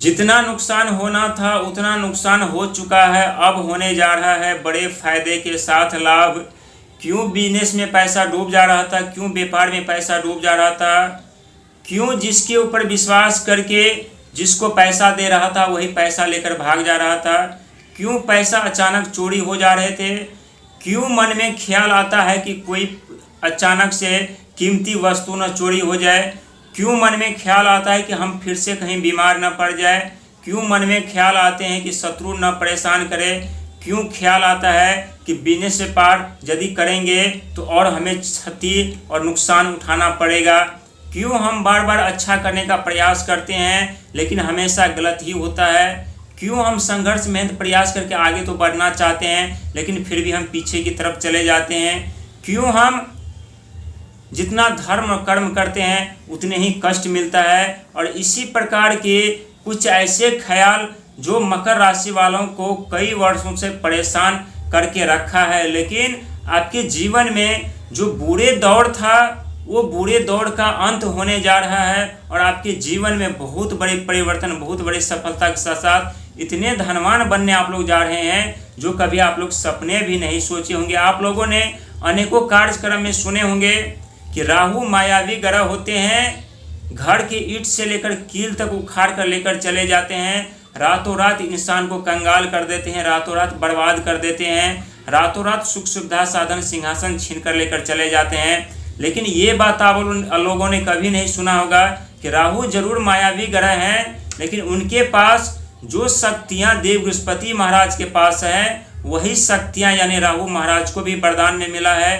जितना नुकसान होना था उतना नुकसान हो चुका है, अब होने जा रहा है बड़े फायदे के साथ लाभ। क्यों बिजनेस में पैसा डूब जा रहा था, क्यों व्यापार में पैसा डूब जा रहा था, क्यों जिसके ऊपर विश्वास करके जिसको पैसा दे रहा था वही पैसा लेकर भाग जा रहा था, क्यों पैसा अचानक चोरी हो जा रहे थे, क्यों मन में ख्याल आता है कि कोई अचानक से कीमती वस्तु न चोरी हो जाए, क्यों मन में ख्याल आता है कि हम फिर से कहीं बीमार न पड़ जाए, क्यों मन में ख्याल आते हैं कि शत्रु न परेशान करे, क्यों ख्याल आता है कि बिजनेस व्यापार यदि करेंगे तो और हमें क्षति और नुकसान उठाना पड़ेगा, क्यों हम बार बार अच्छा करने का प्रयास करते हैं लेकिन हमेशा गलत ही होता है, क्यों हम संघर्ष मेहनत प्रयास करके आगे तो बढ़ना चाहते हैं लेकिन फिर भी हम पीछे की तरफ चले जाते हैं, क्यों हम जितना धर्म कर्म करते हैं उतने ही कष्ट मिलता है। और इसी प्रकार के कुछ ऐसे ख्याल जो मकर राशि वालों को कई वर्षों से परेशान करके रखा है, लेकिन आपके जीवन में जो बुरे दौर था वो बुरे दौर का अंत होने जा रहा है और आपके जीवन में बहुत बड़े परिवर्तन, बहुत बड़ी सफलता के साथ साथ इतने धनवान बनने आप लोग जा रहे हैं जो कभी आप लोग सपने भी नहीं सोचे होंगे। आप लोगों ने अनेकों कार्यक्रम में सुने होंगे कि राहु मायावी ग्रह होते हैं, घर के ईंट से लेकर कील तक उखाड़ कर लेकर चले जाते हैं, रातों रात इंसान को कंगाल कर देते हैं, रातों रात बर्बाद कर देते हैं, रातों रात सुख सुविधा साधन सिंहासन छीन कर लेकर चले जाते हैं। लेकिन ये बात आप लोगों ने कभी नहीं सुना होगा कि राहु जरूर मायावी ग्रह हैं, लेकिन उनके पास जो शक्तियाँ देव बृहस्पति महाराज के पास हैं वही शक्तियाँ यानी राहु महाराज को भी वरदान में मिला है।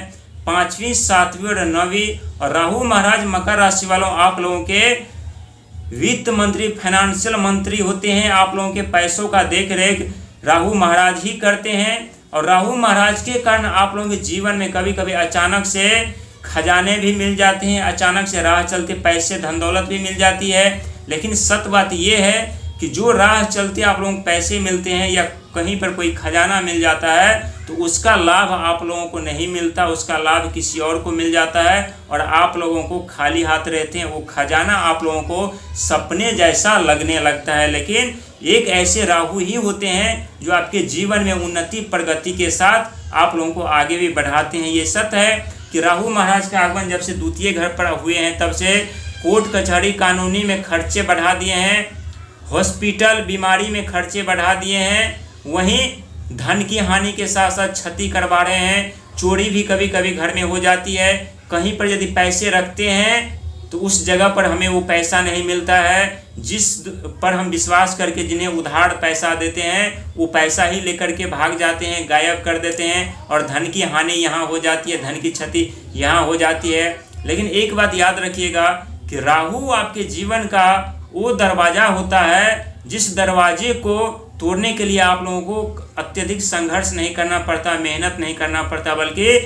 5वीं 7वीं और 9वीं और राहु महाराज मकर राशि वालों आप लोगों के वित्त मंत्री, फाइनेंशियल मंत्री होते हैं। आप लोगों के पैसों का देख रेख राहु महाराज ही करते हैं और राहु महाराज के कारण आप लोगों के जीवन में कभी कभी अचानक से खजाने भी मिल जाते हैं, अचानक से राह चलते पैसे धन दौलत भी मिल जाती है। लेकिन सत्य बात यह है कि जो राह चलते आप लोगों को पैसे मिलते हैं या कहीं पर कोई खजाना मिल जाता है तो उसका लाभ आप लोगों को नहीं मिलता, उसका लाभ किसी और को मिल जाता है और आप लोगों को खाली हाथ रहते हैं। वो खजाना आप लोगों को सपने जैसा लगने लगता है, लेकिन एक ऐसे राहु ही होते हैं जो आपके जीवन में उन्नति प्रगति के साथ आप लोगों को आगे भी बढ़ाते हैं। ये सत्य है कि राहु महाराज का आगमन जब से द्वितीय घर पर हुए हैं तब से कोर्ट कचहरी कानूनी में खर्चे बढ़ा दिए हैं, हॉस्पिटल बीमारी में खर्चे बढ़ा दिए हैं, वहीं धन की हानि के साथ साथ क्षति करवा रहे हैं। चोरी भी कभी कभी घर में हो जाती है, कहीं पर यदि पैसे रखते हैं तो उस जगह पर हमें वो पैसा नहीं मिलता है, जिस पर हम विश्वास करके जिन्हें उधार पैसा देते हैं वो पैसा ही लेकर के भाग जाते हैं, गायब कर देते हैं और धन की हानि यहाँ हो जाती है, धन की क्षति यहाँ हो जाती है। लेकिन एक बात याद रखिएगा कि राहु आपके जीवन का वो दरवाज़ा होता है जिस दरवाजे को तोड़ने के लिए आप लोगों को अत्यधिक संघर्ष नहीं करना पड़ता, मेहनत नहीं करना पड़ता, बल्कि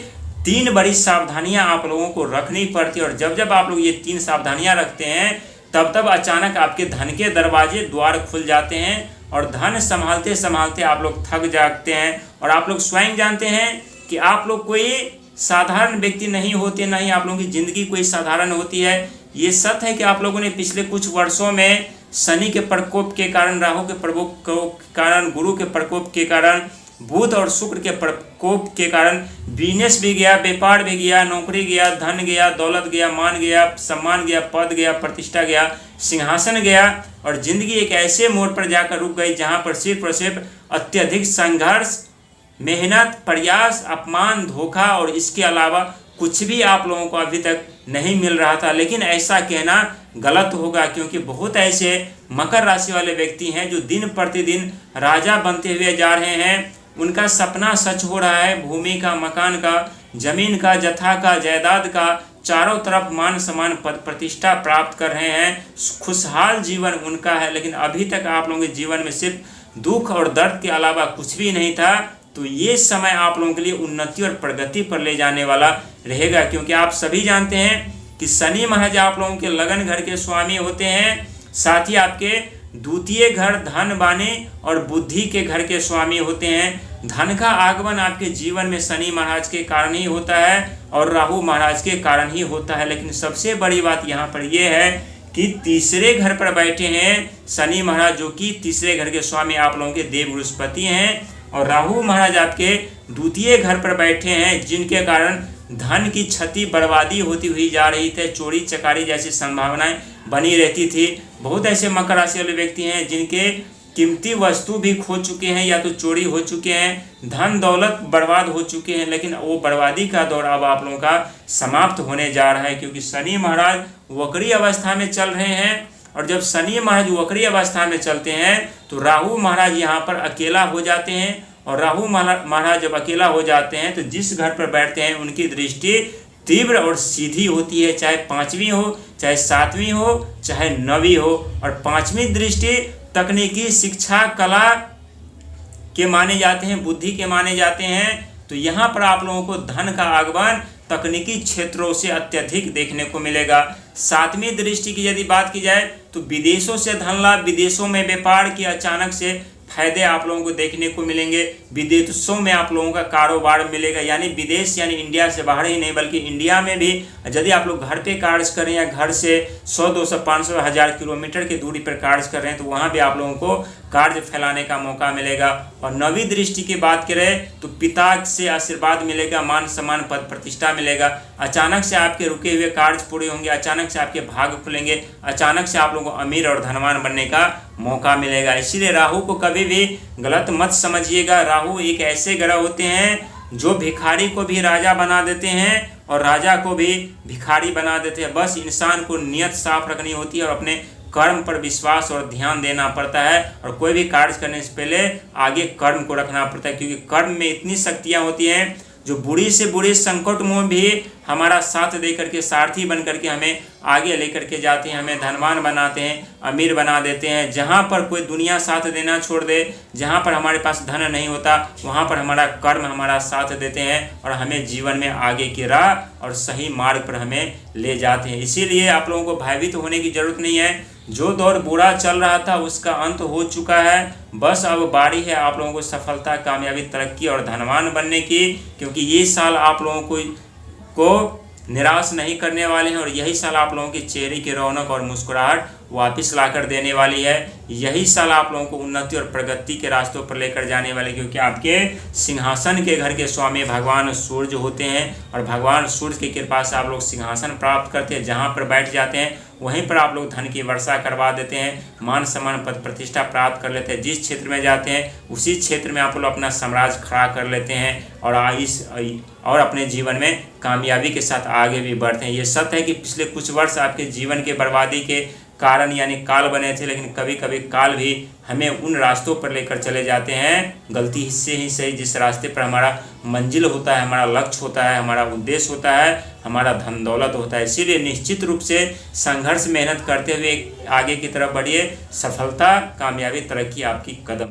3 बड़ी सावधानियां आप लोगों को रखनी पड़ती है। और जब जब आप लोग ये 3 सावधानियां रखते हैं तब तब अचानक आपके धन के दरवाजे द्वार खुल जाते हैं और धन संभालते संभालते आप लोग थक जाते हैं। और आप लोग स्वयं जानते हैं कि आप लोग कोई साधारण व्यक्ति नहीं होते, ना ही आप लोगों की ज़िंदगी कोई साधारण होती है। ये सत्य है कि आप लोगों ने पिछले कुछ वर्षों में शनि के प्रकोप के कारण, राहु के प्रकोप के कारण, गुरु के प्रकोप के कारण, बुध और शुक्र के प्रकोप के कारण बिजनेस भी गया, व्यापार भी गया, नौकरी गया, धन गया, दौलत गया, मान गया, सम्मान गया, पद गया, प्रतिष्ठा गया, सिंहासन गया और जिंदगी एक ऐसे मोड़ पर जाकर रुक गई जहां पर सिर्फ और सिर्फ अत्यधिक संघर्ष, मेहनत, प्रयास, अपमान, धोखा और इसके अलावा कुछ भी आप लोगों को अभी तक नहीं मिल रहा था। लेकिन ऐसा कहना गलत होगा क्योंकि बहुत ऐसे मकर राशि वाले व्यक्ति हैं जो दिन प्रतिदिन राजा बनते हुए जा रहे हैं। उनका सपना सच हो रहा है, भूमि का, मकान का, जमीन का, जथा का, जायदाद का, चारों तरफ मान सम्मान पद प्रतिष्ठा प्राप्त कर रहे हैं, खुशहाल जीवन उनका है। लेकिन अभी तक आप लोगों के जीवन में सिर्फ दुख और दर्द के अलावा कुछ भी नहीं था। तो ये समय आप लोगों के लिए उन्नति और प्रगति पर ले जाने वाला रहेगा क्योंकि आप सभी जानते हैं कि शनि महाराज आप लोगों के लगन घर के स्वामी होते हैं, साथ ही आपके द्वितीय घर धन वाणी और बुद्धि के घर के स्वामी होते हैं। धन का आगमन आपके जीवन में शनि महाराज के कारण ही होता है और राहु महाराज के कारण ही होता है। लेकिन सबसे बड़ी बात यहाँ पर यह है कि तीसरे घर पर बैठे हैं शनि महाराज, जो कि तीसरे घर के स्वामी आप लोगों के देव बृहस्पति हैं, और राहु महाराज आपके द्वितीय घर पर बैठे हैं, जिनके कारण धन की क्षति बर्बादी होती हुई जा रही थी, चोरी चकारी जैसी संभावनाएं बनी रहती थी। बहुत ऐसे मकर राशि वाले व्यक्ति हैं जिनके कीमती वस्तु भी खो चुके हैं या तो चोरी हो चुके हैं, धन दौलत बर्बाद हो चुके हैं, लेकिन वो बर्बादी का दौर अब आप लोगों का समाप्त होने जा रहा है, क्योंकि शनि महाराज वक्री अवस्था में चल रहे हैं। और जब शनि महाराज वक्री अवस्था में चलते हैं तो राहु महाराज यहाँ पर अकेला हो जाते हैं, और राहु महाराज जब अकेला हो जाते हैं तो जिस घर पर बैठते हैं उनकी दृष्टि तीव्र और सीधी होती है, चाहे 5वीं हो, चाहे 7वीं हो, चाहे 9वीं हो। और 5वीं दृष्टि तकनीकी शिक्षा कला के माने जाते हैं, बुद्धि के माने जाते हैं। तो यहाँ पर आप लोगों को धन का आगमन तकनीकी क्षेत्रों से अत्यधिक देखने को मिलेगा। 7वीं दृष्टि की यदि बात की जाए तो विदेशों से धन लाभ, विदेशों में व्यापार की अचानक से फायदे आप लोगों को देखने को मिलेंगे, विदेशों में आप लोगों का कारोबार मिलेगा, यानी विदेश यानी इंडिया से बाहर ही नहीं बल्कि इंडिया में भी यदि आप लोग घर पे कार्य कर रहे हैं या घर से 100, 200, 500, 1000 किलोमीटर की दूरी पर कार्य कर रहे हैं तो वहाँ भी आप लोगों को कार्य फैलाने का मौका मिलेगा। और 9वीं दृष्टि की बात करें तो पिता से आशीर्वाद मिलेगा, मान सम्मान पद प्रतिष्ठा मिलेगा, अचानक से आपके रुके हुए कार्य पूरे होंगे, अचानक से आपके भाग खुलेंगे, अचानक से आप लोगों को अमीर और धनवान बनने का मौका मिलेगा। इसीलिए राहु को कभी भी गलत मत समझिएगा। राहु एक ऐसे ग्रह होते हैं जो भिखारी को भी राजा बना देते हैं और राजा को भी भिखारी बना देते हैं। बस इंसान को नियत साफ रखनी होती है और अपने कर्म पर विश्वास और ध्यान देना पड़ता है, और कोई भी कार्य करने से पहले आगे कर्म को रखना पड़ता है, क्योंकि कर्म में इतनी शक्तियाँ होती हैं जो बुरी से बुरी संकट में भी हमारा साथ दे करके सारथी बन करके हमें आगे लेकर के जाते हैं, हमें धनवान बनाते हैं, अमीर बना देते हैं। जहाँ पर कोई दुनिया साथ देना छोड़ दे, जहाँ पर हमारे पास धन नहीं होता, वहाँ पर हमारा कर्म हमारा साथ देते हैं और हमें जीवन में आगे की राह और सही मार्ग पर हमें ले जाते हैं। इसीलिए आप लोगों को भयभीत होने की जरूरत नहीं है। जो दौर बुरा चल रहा था उसका अंत हो चुका है, बस अब बारी है आप लोगों को सफलता, कामयाबी, तरक्की और धनवान बनने की, क्योंकि ये साल आप लोगों को निराश नहीं करने वाले हैं और यही साल आप लोगों के चेहरे की रौनक और मुस्कुराहट वापस लाकर देने वाली है। यही साल आप लोगों को उन्नति और प्रगति के रास्तों पर लेकर जाने वाले, क्योंकि आपके सिंहासन के घर के स्वामी भगवान सूर्य होते हैं और भगवान सूर्य की कृपा से आप लोग सिंहासन प्राप्त करते हैं। जहाँ पर बैठ जाते हैं वहीं पर आप लोग धन की वर्षा करवा देते हैं, मान सम्मान पद प्रतिष्ठा प्राप्त कर लेते हैं। जिस क्षेत्र में जाते हैं उसी क्षेत्र में आप लोग अपना साम्राज्य खड़ा कर लेते हैं और अपने जीवन में कामयाबी के साथ आगे भी बढ़ते हैं। ये सत्य है कि पिछले कुछ वर्ष आपके जीवन के बर्बादी के कारण यानी काल बने थे, लेकिन कभी कभी काल भी हमें उन रास्तों पर लेकर चले जाते हैं गलती से ही सही, जिस रास्ते पर हमारा मंजिल होता है, हमारा लक्ष्य होता है, हमारा उद्देश्य होता है, हमारा धन दौलत होता है। इसीलिए निश्चित रूप से संघर्ष मेहनत करते हुए आगे की तरफ बढ़िए। सफलता, कामयाबी, तरक्की आपकी कदम